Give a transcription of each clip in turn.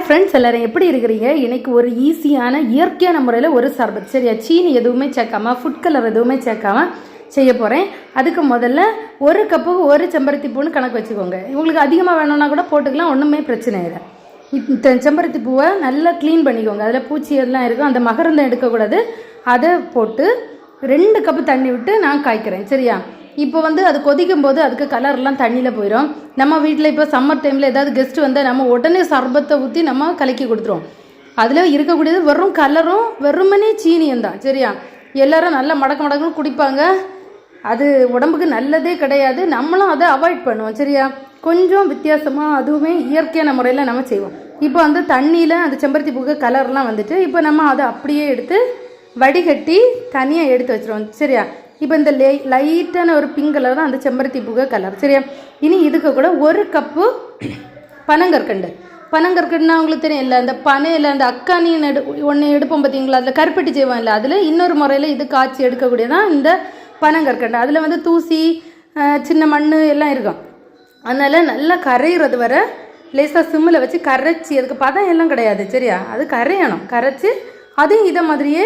Friends எல்லாரும் எப்படி இருக்கிறீங்க? இன்னைக்கு ஒரு ஈஸியான இயற்கையான முறையில் ஒரு சர்பத், சரியா? சீனி எதுவுமே சேர்க்காம, ஃபுட் கலர் எதுவுமே சேர்க்காம செய்ய போகிறேன். அதுக்கு முதல்ல ஒரு கப்புக்கு ஒரு செம்பருத்தி பூன்னு கணக்கு வச்சுக்கோங்க. உங்களுக்கு அதிகமாக வேணும்னா கூட போட்டுக்கலாம், ஒன்றுமே பிரச்சனை இல்லை. செம்பருத்தி பூவை நல்லா க்ளீன் பண்ணிக்கோங்க. அதில் பூச்சி எல்லாம் இருக்கும், அந்த மகரந்தம் எடுக்கக்கூடாது. அதை போட்டு 2 கப்பு தண்ணி விட்டு நான் காய்க்கிறேன், சரியா? இப்போ அது கொதிக்கும் போது அதுக்கு கலர்லாம் தண்ணியில் போயிடும். நம்ம வீட்டில் இப்போ சம்மர் டைமில் ஏதாவது கெஸ்ட் வந்தால் நம்ம உடனே சர்பத்தை ஊற்றி நம்ம கலக்கி கொடுத்துருவோம். அதில் இருக்கக்கூடியது வெறும் கலரும் வெறுமனே சீனியும் தான், சரியா? எல்லோரும் நல்லா மடக்குன்னு குடிப்பாங்க. அது உடம்புக்கு நல்லதே கிடையாது. நம்மளும் அதை அவாய்ட் பண்ணுவோம், சரியா? கொஞ்சம் வித்தியாசமாக அதுவுமே இயற்கையான முறையில் நம்ம செய்வோம். இப்போ தண்ணியில் அந்த செம்பருத்தி பூக்கு கலர்லாம் வந்துட்டு இப்போ நம்ம அதை அப்படியே எடுத்து வடிகட்டி தனியாக எடுத்து வச்சுருவோம், சரியா? இப்போ இந்த லைட்டான ஒரு பிங்க் கலர் தான் அந்த செம்பருத்தி பூக்க கலர், சரியா? இனி இதுக்கு கூட 1 கப்பு பனங்கற்கண்டுனா உங்களுக்கு தெரியும் இல்லை? அந்த பனையில் அந்த அக்கானின்னு ஒன்று எடுப்போம் பார்த்தீங்களா? அதில் கருப்பட்டி செய்வோம் இல்லை? அதில் இன்னொரு முறையில் இது காய்ச்சி எடுக்கக்கூடியதான் இந்த பனங்கற்கண்டு. அதில் தூசி சின்ன மண் எல்லாம் இருக்கும். அதனால் நல்லா கரைகிறது வர லேசாக சிம்மில் வச்சு கரைச்சி, அதுக்கு பதம் எல்லாம் கிடையாது, சரியா? அது கரையணும். கரைச்சி அதையும் இதை மாதிரியே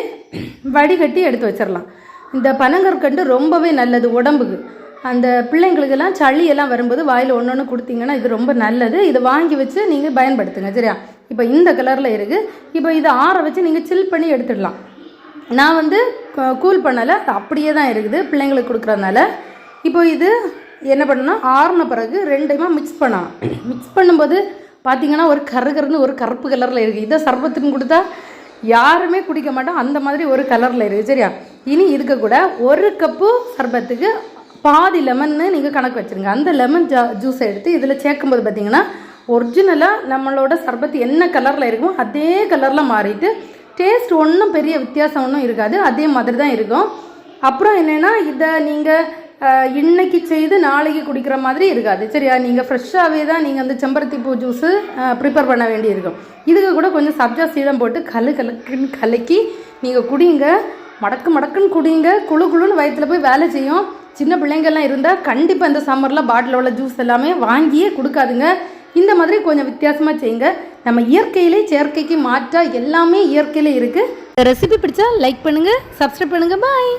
வடிகட்டி எடுத்து வச்சிடலாம். இந்த பனங்கற்கண்டு ரொம்பவே நல்லது உடம்புக்கு. அந்த பிள்ளைங்களுக்கெல்லாம் சளியெல்லாம் வரும்போது வாயில் ஒன்று கொடுத்தீங்கன்னா இது ரொம்ப நல்லது. இதை வாங்கி வச்சு நீங்கள் பயன்படுத்துங்க, சரியா? இப்போ இந்த கலரில் இருக்குது. இப்போ இதை ஆற வச்சு நீங்கள் சில் பண்ணி எடுத்துடலாம். நான் கூல் பண்ணலை, அப்படியே தான் இருக்குது பிள்ளைங்களுக்கு கொடுக்குறதுனால. இப்போ இது என்ன பண்ணணும்னா ஆறின பிறகு 2மா மிக்ஸ் பண்ணலாம். மிக்ஸ் பண்ணும்போது பார்த்தீங்கன்னா ஒரு கருன்னு ஒரு கருப்பு கலரில் இருக்குது. இதை சர்பத்துன்னு கொடுத்தா யாருமே குடிக்க மாட்டோம், அந்த மாதிரி ஒரு கலரில் இருக்குது, சரியா? இனி இதுக்கு கூட 1 கப்பு சர்பத்துக்கு பாதி லெமன்னு நீங்கள் கணக்கு வச்சுருங்க. அந்த லெமன் ஜூஸை எடுத்து இதில் சேர்க்கும்போது பார்த்தீங்கன்னா ஒரிஜினலாக நம்மளோட சர்பத்து என்ன கலரில் இருக்குமோ அதே கலரில் மாறிட்டு டேஸ்ட் ஒன்றும் பெரிய வித்தியாசம் ஒன்றும் இருக்காது, அதே மாதிரி தான் இருக்கும். அப்புறம் என்னென்னா இதை நீங்கள் இன்னைக்கு செய்து நாளைக்கு குடிக்கிற மாதிரி இருக்காது, சரியா? நீங்கள் ஃப்ரெஷ்ஷாகவே தான் நீங்கள் அந்த செம்பருத்தி பூ ஜூஸு ப்ரிப்பேர் பண்ண வேண்டியிருக்கும். இதுக்கு கூட கொஞ்சம் சப்ஜா சீடம் போட்டு கலக்குன்னு கலக்கி நீங்கள் குடிங்க. மடக்குன்னு குடிங்க. குழுன்னு வயிற்றில் போய் வேலை செய்யும். சின்ன பிள்ளைங்கள்லாம் இருந்தால் கண்டிப்பாக இந்த சம்மரில் பாட்டில் உள்ள ஜூஸ் எல்லாமே வாங்கியே கொடுக்காதுங்க. இந்த மாதிரி கொஞ்சம் வித்தியாசமாக செய்யுங்க. நம்ம இயற்கையிலே செயற்கைக்கு மாற்றா எல்லாமே இயற்கையிலே இருக்குது. ரெசிபி பிடிச்சா லைக் பண்ணுங்கள், சப்ஸ்கிரைப் பண்ணுங்கள். பாய்.